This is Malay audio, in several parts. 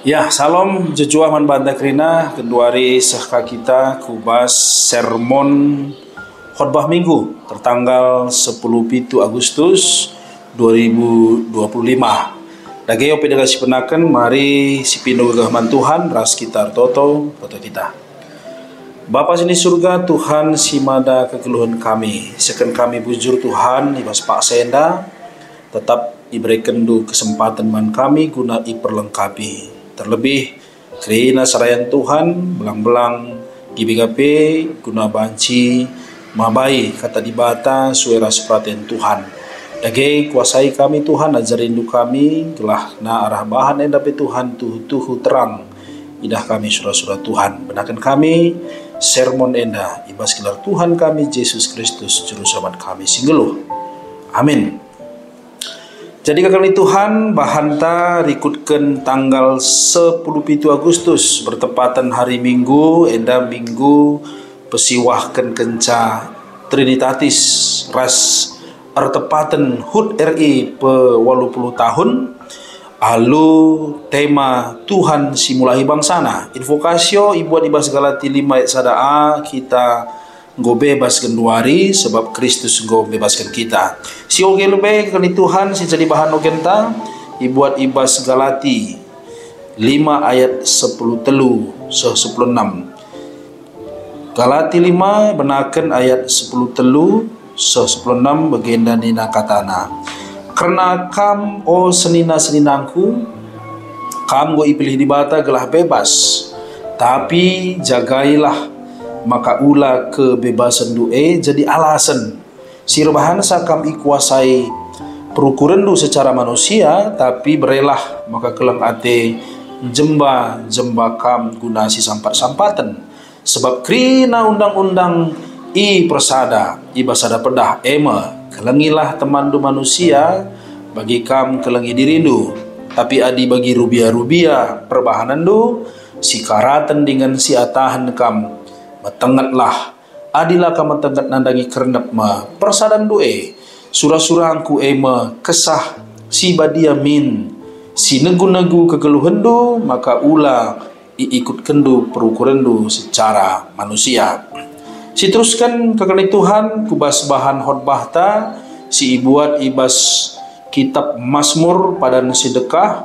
Ya, salam jejua man banda krina keduari sahka kita kubas sermon khotbah minggu tertanggal 10 Agustus 2025. Dageo pedagasi penaken mari sipindo gagahaman Tuhan ras kita toto kita. Bapa sini surga, Tuhan simada kekeluhan kami. Seken kami bujur Tuhan ibas pak senda tetap diberikan du kesempatan man kami guna iperlengkapi. Terlebih kerana sarayan Tuhan belang-belang gibigape guna banci mabai kata dibata suara perhatian Tuhan. Dage kuasai kami Tuhan, ajarin du kami gelah na arah bahan endape Tuhan tuhu terang idah kami surah-surah Tuhan. Benakan kami sermon enda ibas gelar Tuhan kami Yesus Kristus juru selamat kami singgeluh. Amin. Jadi kakali Tuhan bahanta rikutkan tanggal 10 Agustus bertepatan hari Minggu enda Minggu pesiwahkan kenca Trinitatis ras ertepatan HUT RI pe 80 tahun alu tema Tuhan simulahi bangsana invokasio ibuat ibas Galati 5 ayat 1a kita go bebas genduari sebab Kristus go bebaskan kita. Si oge lebe kali Tuhan si jadi bahan ogenta ibuat ibas Galati 5 ayat 10 telu 10 6. Galati 5 benaken ayat 10 telu 10 6 bagenda nina katana. Karena kam o senina-seninangku kam go ipilih di bata gelah bebas, tapi jagailah maka ula kebebasan due jadi alasan sirbahan sakam ikuasai perukuran du secara manusia tapi berelah maka kelang ate jemba kam gunasi sampat-sampatan sebab krina undang-undang i persada i basada pedah ema kelengilah teman du manusia bagi kam kelengi dirindu tapi adi bagi rubia perbahanan du si karatan dengan si atahan kam matengatlah adilah ka matengat nandangi kerenap ma persadan doe surah-surah angku ema kesah si badia min si negu-negu kegeluhendu maka ula iikut kendu perukurendu secara manusia. Si teruskan kekali Tuhan kubas bahan khotbah ta si ibuat ibas kitab Mazmur pada sedekah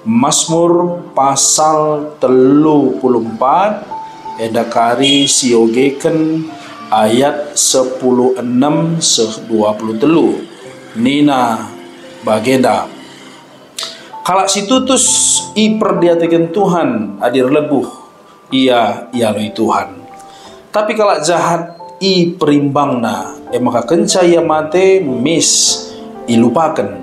Mazmur pasal 34 edakari siogeken ayat 10:6 20 nina bagenda kalak si tutus i perdiatakan Tuhan adir lebuh ia loi Tuhan tapi kalak jahat i perimbangna maka kencaya mate mis ilupakan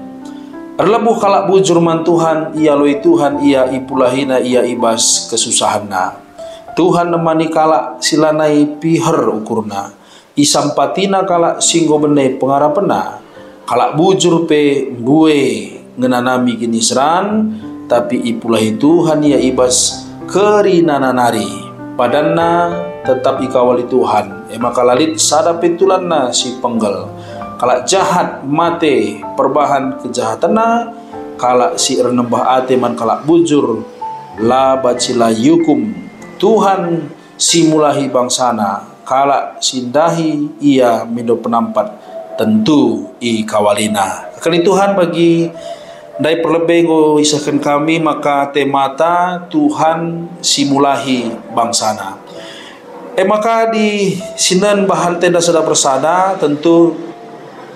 erlebuh kalak bujur man Tuhan ia loi Tuhan ia ipulahina ia ibas kesusahanna Tuhan nemani kalak silanai piher ukurna isampatina kalak singgo benai pengarapena kalak bujur pe bue ngenanami kinisran tapi ipulahi Tuhan ya ibas kerinananari padanna tetap ikawali Tuhan maka lalit sada petulanna si penggel kalak jahat mate perbahan kejahatanna kalak si renembah ate man kalak bujur la bacila yukum Tuhan simulahi bangsana kalak sindahi ia mindo penampat tentu i kawalina. Kali Tuhan bagi dai perlebih go isahkan kami maka temata Tuhan simulahi bangsana. Maka di sinan bahan tenda sada persada tentu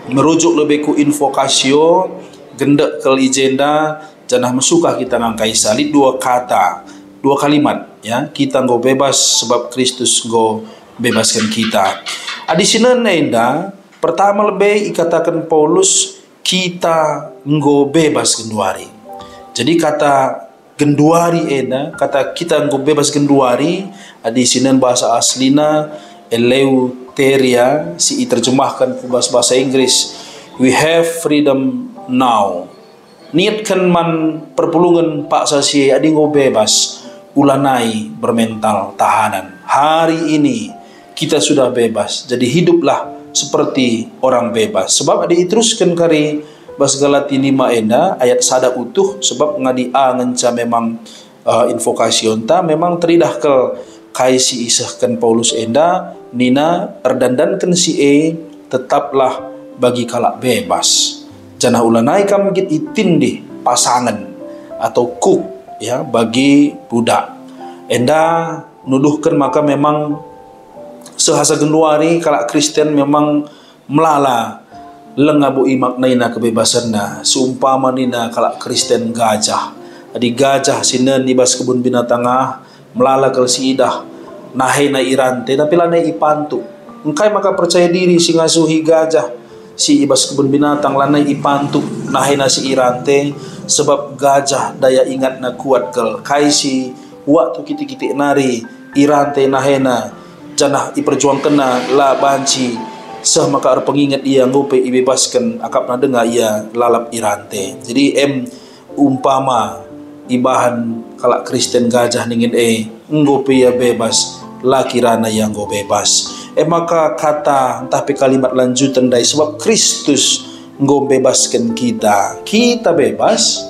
merujuk lebih ku invokasio gendek kel ijenda janah mesukah kita ngangkai salib dua kata dua kalimat ya kita go bebas sebab Kristus go bebaskan kita. Adi sinan enda pertama lebih ikatakan Paulus kita go bebas genduari. Jadi kata genduari enda kata kita go bebas genduari adi sinan bahasa aslina eleuteria si terjemahkan ke bahasa Inggris we have freedom now. Niatkan man perpulungan pak sasi adi go bebas ulanai bermental tahanan. Hari ini kita sudah bebas. Jadi hiduplah seperti orang bebas. Sebab ada diteruskan kari bas Galati 5 enda ayat sada utuh sebab ngadi a ngenca memang invokasion ta memang teridah ke kaisi isahkan Paulus enda nina erdandankan si tetaplah bagi kalak bebas. Janah ulanai kam git itindi pasangan atau kuk ya bagi budak. Enda nuduhkan maka memang sehasa genduari kalak Kristen memang melala lengabu maknaina kebebasanna seumpama nina kalak Kristen gajah. Adi gajah sinen ibas kebun binatang melala kal si idah nahe na irante tapi lanai ipantu. Engkai maka percaya diri si ngasuhi gajah si ibas kebun binatang lanai ipantu nahe na si irante sebab gajah daya ingat na kuat kal kaisi waktu kiti-kiti nari irante nahena janah iperjuangkan na la banci sah maka pengingat ia ngope ibebaskan akap na dengar ia lalap irante. Jadi umpama ibahan kalak Kristen gajah ningin ngope ia bebas lakirana yang go bebas maka kata tapi kalimat lanjutan dari sebab Kristus ngo bebaskan kita bebas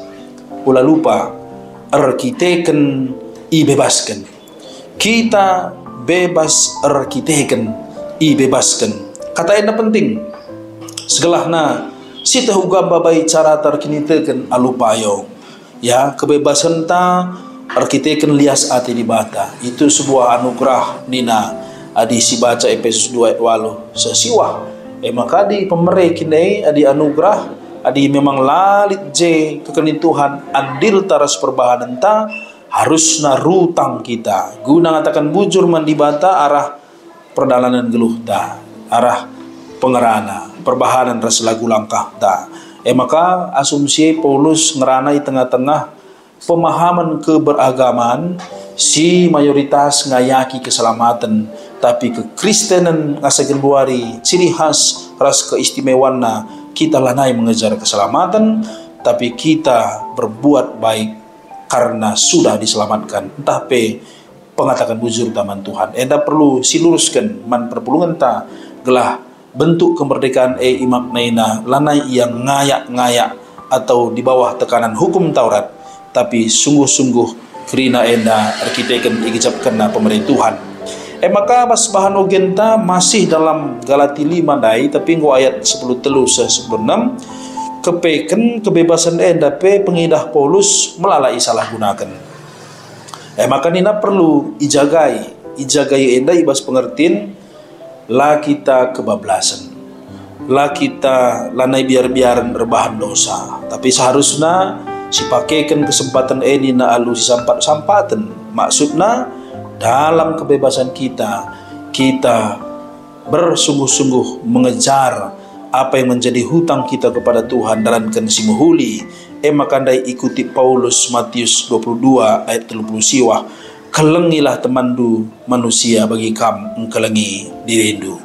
ulah lupa arkiteken ibebaskan kita bebas arkiteken ibebaskan. Kata enda penting segelahna si tahu babai cara terkiniteken alupayo ya kebebasan ta arkiteken lias ati di bata itu sebuah anugerah nina adi si baca Efesus 2 ayat 8 sesiwa maka di pemerek kini adi anugerah adi memang lalit je kekenin Tuhan andil taras perbahanan ta harus narutang kita guna ngatakan bujur mandi bata arah perdalanan geluh ta arah pengerana perbahanan ras lagu langkah ta maka asumsi Paulus ngeranai tengah-tengah pemahaman keberagaman si mayoritas ngayaki keselamatan tapi kekristenan ngasagen luari ciri khas ras keistimewana kita lanai mengejar keselamatan tapi kita berbuat baik karena sudah diselamatkan entah pengatakan bujur taman Tuhan enda perlu siluruskan man perpulungan ta gelah bentuk kemerdekaan imaknaina lanai yang ngayak-ngayak atau di bawah tekanan hukum Taurat tapi sungguh-sungguh kerina enda arkiteken igicapkan na pemerintahan maka pas bahan ogenta masih dalam Galati 5 dai tapi nggo ayat 10 telu 10 6 kepeken kebebasan enda pengidah Paulus melalai salah gunakan maka nina perlu ijagai enda ibas pengertian la kita kebablasan la kita lanai biar-biaran berbahan dosa tapi seharusnya si pakaikan kesempatan ini na alu si sampatan maksudnya dalam kebebasan kita bersungguh-sungguh mengejar apa yang menjadi hutang kita kepada Tuhan darankan si muhuli maka andai ikuti Paulus Matius 22 ayat 30 siwah kelengilah temandu manusia bagi kam engkelengi dirindu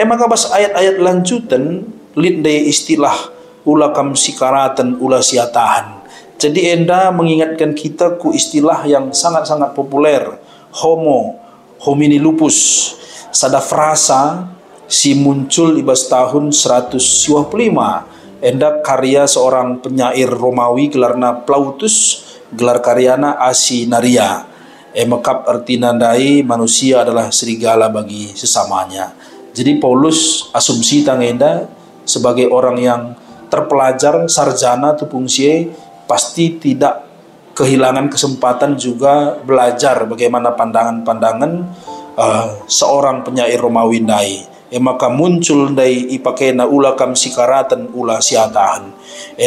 maka pas ayat-ayat lanjutan lindai istilah ula kam sikaratan ula siatahan jadi enda mengingatkan kita ku istilah yang sangat-sangat populer homo homini lupus sada frasa si muncul ibas tahun 125 enda karya seorang penyair Romawi gelarna Plautus gelar karyana Asinaria mekap arti nandai manusia adalah serigala bagi sesamanya. Jadi Paulus asumsi tangenda sebagai orang yang terpelajar sarjana tupungsie pasti tidak kehilangan kesempatan juga belajar bagaimana pandangan-pandangan seorang penyair Romawi ndai maka muncul ndai ipakena ula kam sikaratan ula siatahan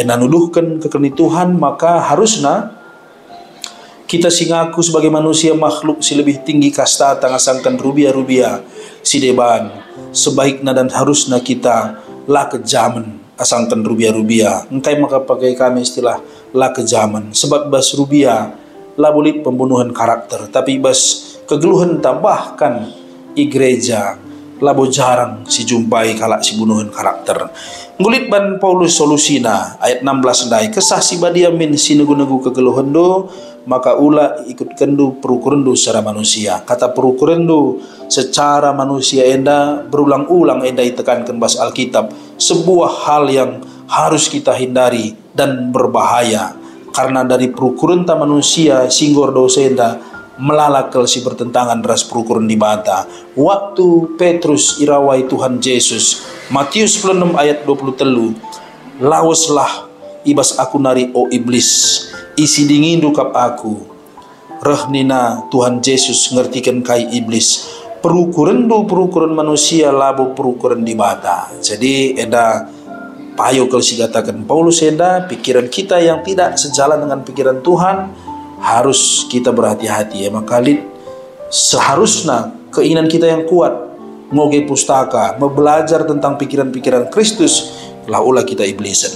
nanuduhkan kekeni Tuhan maka harusna kita singaku sebagai manusia makhluk si lebih tinggi kasta tangasangkan rubia-rubia si deban sebaiknya dan harusnya kita lah kejaman asangkan rubia-rubia engkai maka pakai kami istilah lah kejaman sebab bas rubia lah boleh pembunuhan karakter tapi bas kegeluhan tambahkan i gereja labo jarang si jumpai kalak si bunuhan karakter ngulit ban Paulus solusina ayat 16 dai kesah si badiamin si negu-negu kegeluhan do maka ula ikut kendu perukurendu secara manusia kata perukurendu secara manusia enda berulang-ulang enda ditekankan bas Alkitab sebuah hal yang harus kita hindari dan berbahaya karena dari perukuran ta manusia singgor dosenda melalakal si bertentangan ras perukuran di bata. Waktu Petrus irawai Tuhan Yesus, Matius 6 ayat 23, lawaslah ibas aku nari o iblis, isi dingin dukap aku. Rehnina Tuhan Yesus ngertikan kai iblis, perukuran manusia labu perukuran di bata. Jadi eda payo kalau si katakan Paulus eda pikiran kita yang tidak sejalan dengan pikiran Tuhan harus kita berhati-hati ya. Maka seharusnya keinginan kita yang kuat ngoge pustaka, belajar tentang pikiran-pikiran Kristus, lah ulah kita iblisan.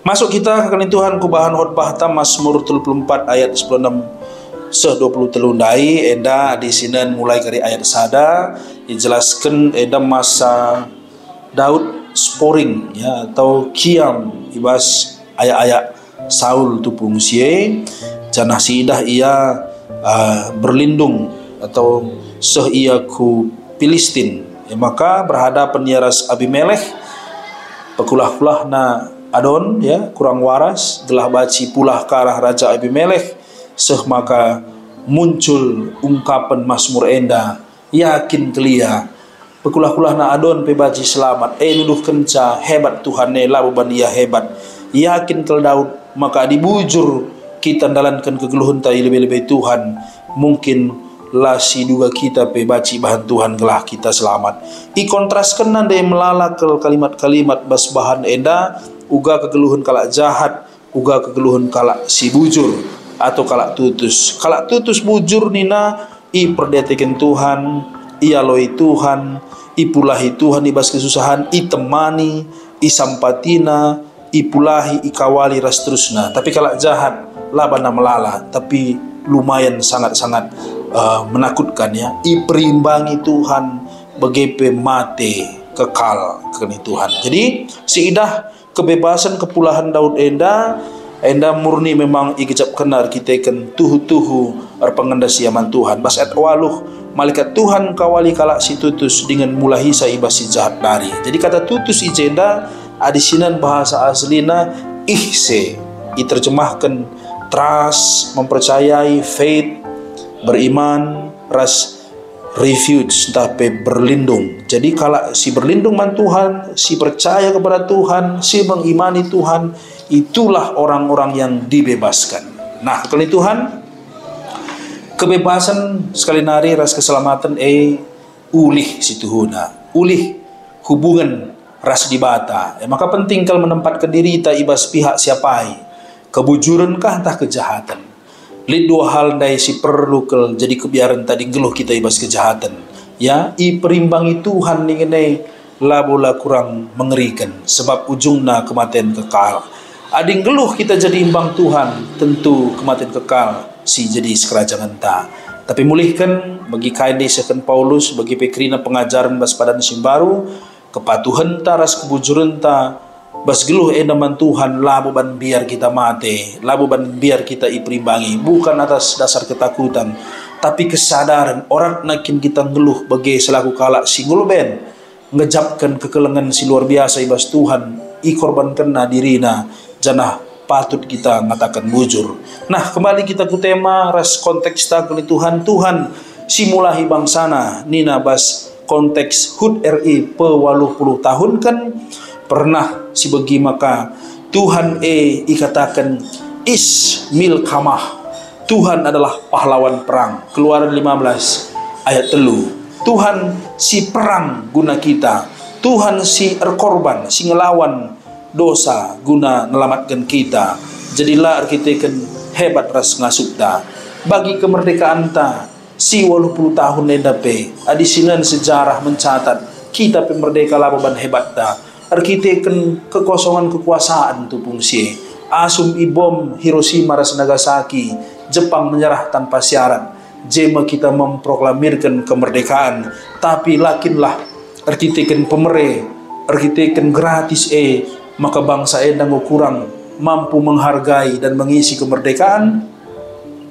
Masuk kita ke Tuhan kubahan khotbah ta Mazmur 34 ayat 96 se-23 dai eda di sini mulai dari ayat sada dijelaskan eda masa Daud sporing ya atau kiam ibas ayat-ayat Saul tupung sie janah sidah ia berlindung atau ia ku Filistin ya, maka berhadapan ia ras Abimelech pekulah-kulah na Adon ya kurang waras gelah baci pulah ke arah Raja Abimelech maka muncul ungkapan Mazmur enda yakin kelia pekulah-kulah na Adon pebaci selamat nuduh kenca hebat Tuhan labu bandia hebat yakin kel Daud maka dibujur kita dalankan kegeluhan tai lebih-lebih Tuhan mungkin lasi duga kita pebaci bahan Tuhan gelah kita selamat. I kontraskan nanda melalak kalimat-kalimat bas bahan enda uga kegeluhan kalak jahat uga kegeluhan kalak si bujur atau kalak tutus bujur nina i perdetekan Tuhan i aloi Tuhan i pulahi Tuhan i bas kesusahan i temani i sampatina i pulahi i kawali ras terusna. Tapi kalak jahat labana melala tapi lumayan sangat-sangat menakutkan ya. I perimbangi Tuhan begepe mate kekal keni Tuhan. Jadi siidah kebebasan kepulahan Daud enda murni memang igejap kenar kita kan tuhu-tuhu pengendas yaman Tuhan. Bas et waluh malaikat Tuhan kawali kalak si tutus dengan mulahi saibas si jahat dari. Jadi kata tutus ijenda adisinan bahasa aslina ihse diterjemahkan trust, mempercayai, faith, beriman, ras refuge, tapi berlindung. Jadi kalau si berlindung man Tuhan, si percaya kepada Tuhan, si mengimani Tuhan, itulah orang-orang yang dibebaskan. Nah, kali Tuhan, kebebasan sekali nari ras keselamatan ulih si Tuhuna, ulih hubungan ras dibata. Maka penting kalau menempatkan diri kita ibas pihak siapai. Kebujurankah entah kejahatan. Lid dua hal dai si perlu jadi kebiaran tadi geluh kita ibas kejahatan. Ya, i perimbangi Tuhan ningenai labola kurang mengerikan sebab ujungna kematian kekal. Ading geluh kita jadi imbang Tuhan, tentu kematian kekal si jadi sekerajaan ta. Tapi mulihkan bagi kain desakan Paulus bagi pekrina pengajaran bas padan simbaru kepatuhan ta ras kebujuran ta bas geluh edaman Tuhan labu ban biar kita mati, labu ban biar kita iperimbangi, bukan atas dasar ketakutan, tapi kesadaran orang nakin kita ngeluh bagi selaku kalak singgul ben ngejapkan kekelengan si luar biasa ibas Tuhan i korban kena dirina janah patut kita ngatakan bujur. Nah kembali kita ke tema ras konteks takli Tuhan si mulahi bangsana nina bas konteks HUT RI pe 80 tahun kan pernah si bagi maka Tuhan ikatakan Ismil Kamah, Tuhan adalah pahlawan perang. Keluaran 15 ayat 3. Tuhan si perang guna kita, Tuhan si erkorban si ngelawan dosa guna ngelamatkan kita. Jadilah kita hebat ras ngasukta bagi kemerdekaan ta si 80 tahun edape adisinan sejarah mencatat kita pemerdeka laban hebat ta. Arkiteken kekosongan kekuasaan tu fungsi asum ibom Hiroshima ras Nagasaki Jepang menyerah tanpa syarat jema kita memproklamirkan kemerdekaan tapi lakinlah arkiteken pemere arkiteken gratis maka bangsa endang kurang mampu menghargai dan mengisi kemerdekaan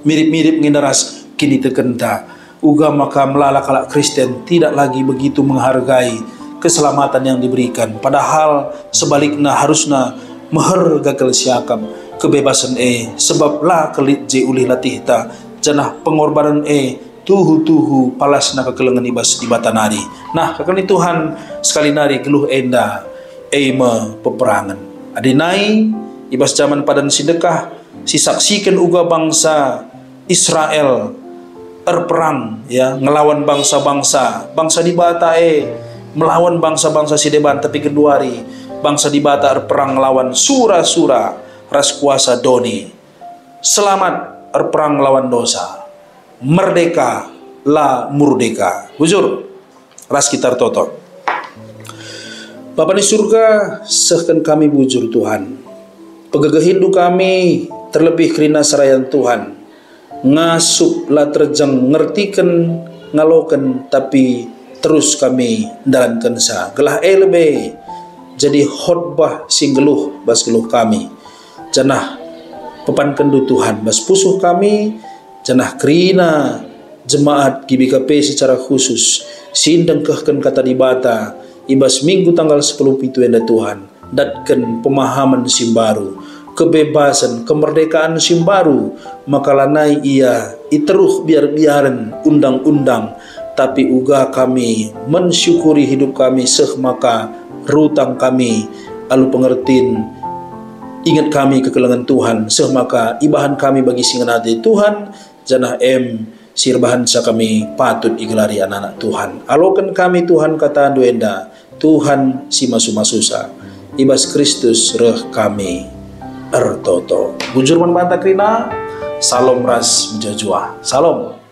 mirip-mirip ngindaras kini tekenta uga maka melala kalak Kristen tidak lagi begitu menghargai keselamatan yang diberikan, padahal sebaliknya harusnya meher gagal siakam kebebasan sebab la kelit je ulih latih ta janah pengorbanan tuhu palas na kekelengan ibas di bata nari. Nah kakani Tuhan sekali nari geluh enda me peperangan adinai ibas zaman padan sidekah si saksikan uga bangsa Israel perang ya ngelawan bangsa-bangsa di bata melawan bangsa-bangsa si deban tapi keduari bangsa di bata perang ngelawan sura-sura ras kuasa doni selamat perang ngelawan dosa merdeka la murdeka bujur ras kitar toto Bapa di surga sehkan kami bujur Tuhan pegegehindu kami terlebih kerina serayan Tuhan ngasup la terjang ngertikan ngalokan tapi terus kami dalankan sa gelah lebe jadi khotbah sing geluh bas geluh kami janah pepan kendu Tuhan bas pusuh kami janah kerina jemaat GBKP secara khusus sindang kehken kata dibata ibas minggu tanggal 10 itu enda Tuhan datkan pemahaman simbaru kebebasan kemerdekaan simbaru maka lanai ia iteruh biar-biaran undang-undang tapi uga kami mensyukuri hidup kami maka rutang kami alu pengertin ingat kami kekelengan Tuhan maka ibahan kami bagi singanati Tuhan janah sirbahan sa kami patut igelari anak-anak Tuhan alokan kami Tuhan kata duenda Tuhan si masu-masusa ibas Kristus reh kami ertoto bujur man banta krina salom ras menjajua salom.